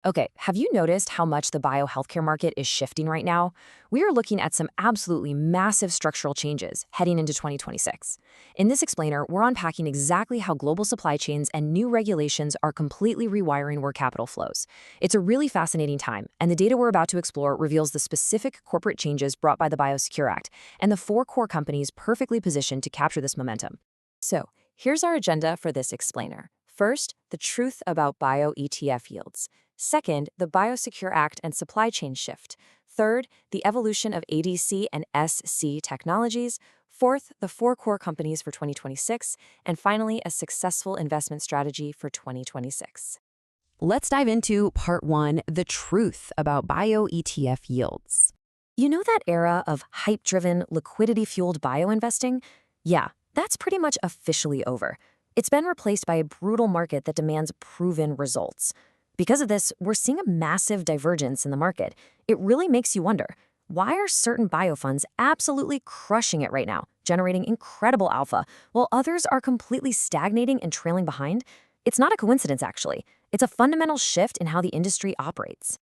Okay, have you noticed how much the biohealthcare market is shifting right now? We are looking at some absolutely massive structural changes heading into 2026. In this explainer, we're unpacking exactly how global supply chains and new regulations are completely rewiring where capital flows. It's a really fascinating time, and the data we're about to explore reveals the specific corporate changes brought by the Biosecure Act and the four core companies perfectly positioned to capture this momentum. So, here's our agenda for this explainer. First, the truth about bio ETF yields. Second, the Biosecure Act and supply chain shift. Third, the evolution of ADC and SC technologies. Fourth, the four core companies for 2026. And finally, a successful investment strategy for 2026. Let's dive into part one, the truth about bio ETF yields. You know that era of hype-driven, liquidity-fueled bio-investing? Yeah, that's pretty much officially over. It's been replaced by a brutal market that demands proven results. Because of this, we're seeing a massive divergence in the market. It really makes you wonder, why are certain biofunds absolutely crushing it right now, generating incredible alpha, while others are completely stagnating and trailing behind? It's not a coincidence, actually. It's a fundamental shift in how the industry operates.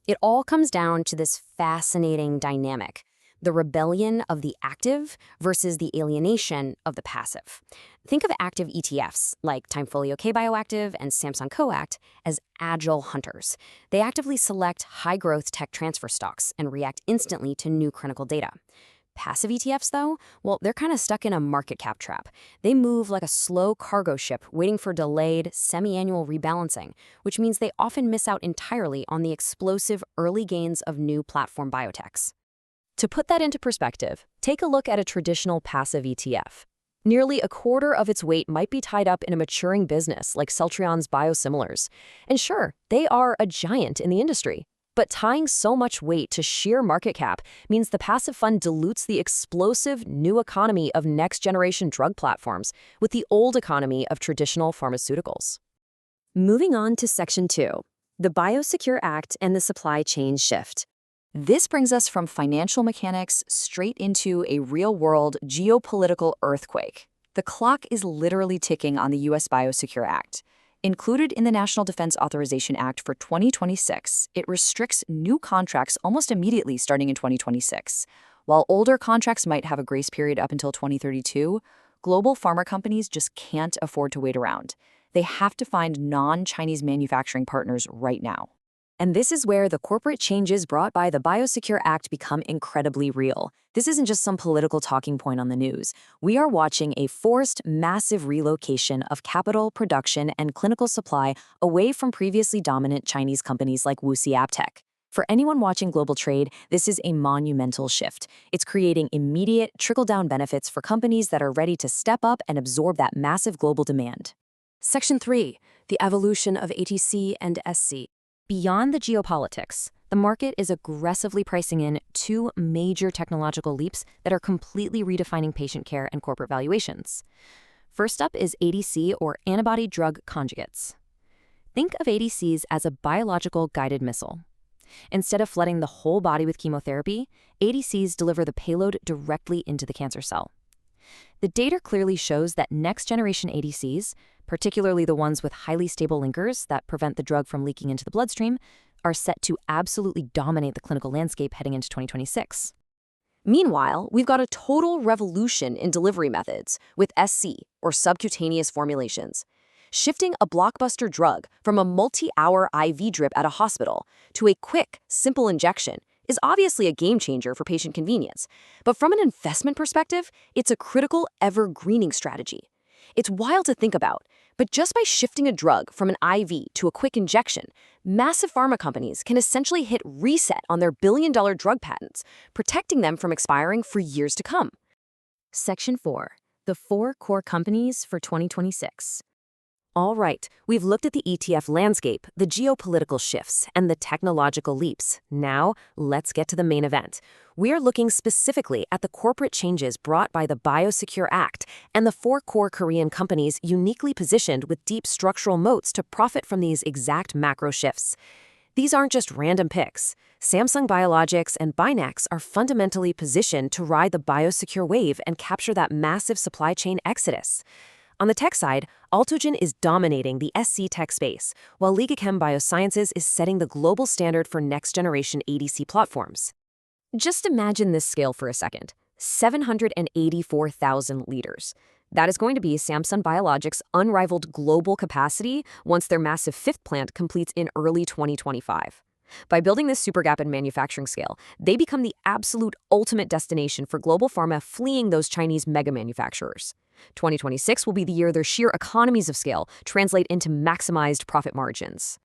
It all comes down to this fascinating dynamic, the rebellion of the active versus the alienation of the passive. Think of active ETFs, like Timefolio K Bioactive and Samsung Coact, as agile hunters. They actively select high-growth tech transfer stocks and react instantly to new clinical data. Passive ETFs, though, well, they're kind of stuck in a market cap trap. They move like a slow cargo ship waiting for delayed, semi-annual rebalancing, which means they often miss out entirely on the explosive early gains of new platform biotechs. To put that into perspective, take a look at a traditional passive ETF. Nearly a quarter of its weight might be tied up in a maturing business like Celltrion's biosimilars. And sure, they are a giant in the industry. But tying so much weight to sheer market cap means the passive fund dilutes the explosive new economy of next-generation drug platforms with the old economy of traditional pharmaceuticals. Moving on to Section 2, the Biosecure Act and the supply chain shift. This brings us from financial mechanics straight into a real-world geopolitical earthquake. The clock is literally ticking on the U.S. Biosecure Act. Included in the National Defense Authorization Act for 2026, it restricts new contracts almost immediately starting in 2026. While older contracts might have a grace period up until 2032, global pharma companies just can't afford to wait around. They have to find non-Chinese manufacturing partners right now. And this is where the corporate changes brought by the Biosecure Act become incredibly real. This isn't just some political talking point on the news. We are watching a forced, massive relocation of capital, production, and clinical supply away from previously dominant Chinese companies like WuXi AppTec. For anyone watching global trade, this is a monumental shift. It's creating immediate, trickle-down benefits for companies that are ready to step up and absorb that massive global demand. Section 3, the evolution of ADC and SC. Beyond the geopolitics, the market is aggressively pricing in two major technological leaps that are completely redefining patient care and corporate valuations. First up is ADC, or antibody-drug conjugates. Think of ADCs as a biological guided missile. Instead of flooding the whole body with chemotherapy, ADCs deliver the payload directly into the cancer cell. The data clearly shows that next-generation ADCs, particularly the ones with highly stable linkers that prevent the drug from leaking into the bloodstream, are set to absolutely dominate the clinical landscape heading into 2026. Meanwhile, we've got a total revolution in delivery methods with SC, or subcutaneous formulations. Shifting a blockbuster drug from a multi-hour IV drip at a hospital to a quick, simple injection is obviously a game changer for patient convenience. But from an investment perspective, it's a critical evergreening strategy. It's wild to think about, but just by shifting a drug from an IV to a quick injection, massive pharma companies can essentially hit reset on their billion-dollar drug patents, protecting them from expiring for years to come. Section 4, the four core companies for 2026. All right, we've looked at the ETF landscape, the geopolitical shifts, and the technological leaps. Now, let's get to the main event. We are looking specifically at the corporate changes brought by the Biosecure Act and the four core Korean companies uniquely positioned with deep structural moats to profit from these exact macro shifts. These aren't just random picks. Samsung Biologics and Binax are fundamentally positioned to ride the Biosecure wave and capture that massive supply chain exodus. On the tech side, Alteogen is dominating the SC tech space, while Ligakem Biosciences is setting the global standard for next-generation ADC platforms. Just imagine this scale for a second. 784,000 liters. That is going to be Samsung Biologics' unrivaled global capacity once their massive fifth plant completes in early 2025. By building this supergap in manufacturing scale, they become the absolute ultimate destination for global pharma fleeing those Chinese mega manufacturers. 2026 will be the year their sheer economies of scale translate into maximized profit margins.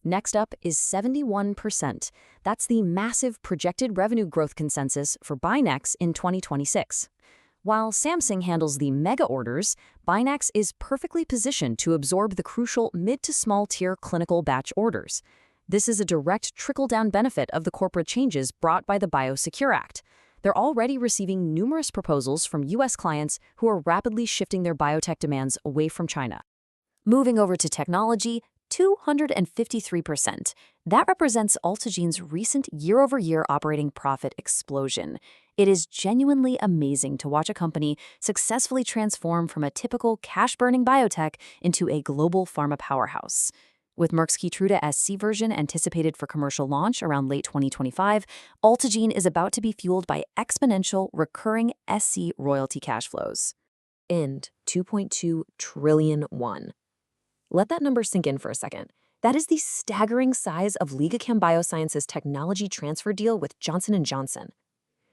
Next up is 71%. That's the massive projected revenue growth consensus for Binax in 2026. While Samsung handles the mega orders, Binax is perfectly positioned to absorb the crucial mid to small tier clinical batch orders. This is a direct trickle-down benefit of the corporate changes brought by the Biosecure Act. They're already receiving numerous proposals from U.S. clients who are rapidly shifting their biotech demands away from China. Moving over to technology, 253%. That represents Alteogen's recent year-over-year operating profit explosion. It is genuinely amazing to watch a company successfully transform from a typical cash-burning biotech into a global pharma powerhouse. With Merck's Keytruda SC version anticipated for commercial launch around late 2025, Alteogen is about to be fueled by exponential, recurring SC royalty cash flows. And 2.2 trillion won. Let that number sink in for a second. That is the staggering size of Ligakem Biosciences' technology transfer deal with Johnson & Johnson.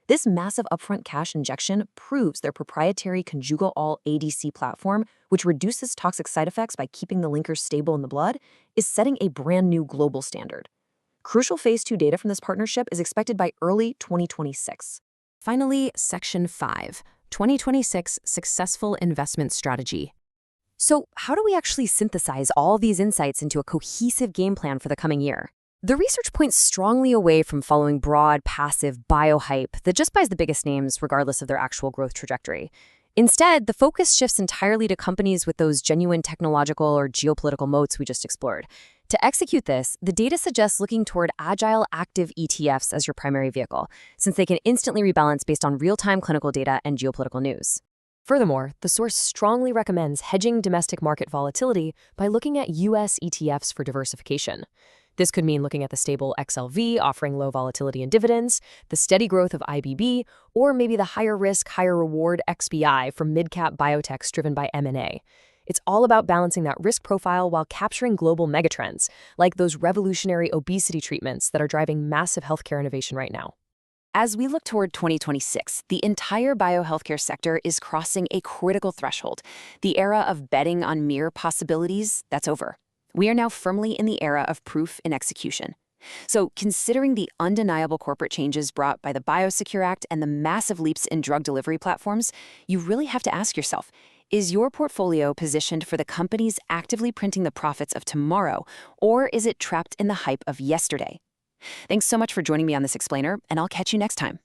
This massive upfront cash injection proves their proprietary conjugate ADC platform, which reduces toxic side effects by keeping the linkers stable in the blood, is setting a brand new global standard. Crucial Phase 2 data from this partnership is expected by early 2026. Finally, Section 5, 2026 Successful Investment Strategy. So how do we actually synthesize all these insights into a cohesive game plan for the coming year? The research points strongly away from following broad, passive bio-hype that just buys the biggest names regardless of their actual growth trajectory. Instead, the focus shifts entirely to companies with those genuine technological or geopolitical moats we just explored. To execute this, the data suggests looking toward agile, active ETFs as your primary vehicle, since they can instantly rebalance based on real-time clinical data and geopolitical news. Furthermore, the source strongly recommends hedging domestic market volatility by looking at U.S. ETFs for diversification. This could mean looking at the stable XLV offering low volatility and dividends, the steady growth of IBB, or maybe the higher risk, higher reward XBI from mid-cap biotechs driven by M&A. It's all about balancing that risk profile while capturing global megatrends, like those revolutionary obesity treatments that are driving massive healthcare innovation right now. As we look toward 2026, the entire biohealthcare sector is crossing a critical threshold. The era of betting on mere possibilities, that's over. We are now firmly in the era of proof and execution. So, considering the undeniable corporate changes brought by the Biosecure Act and the massive leaps in drug delivery platforms, you really have to ask yourself, is your portfolio positioned for the companies actively printing the profits of tomorrow, or is it trapped in the hype of yesterday? Thanks so much for joining me on this explainer, and I'll catch you next time.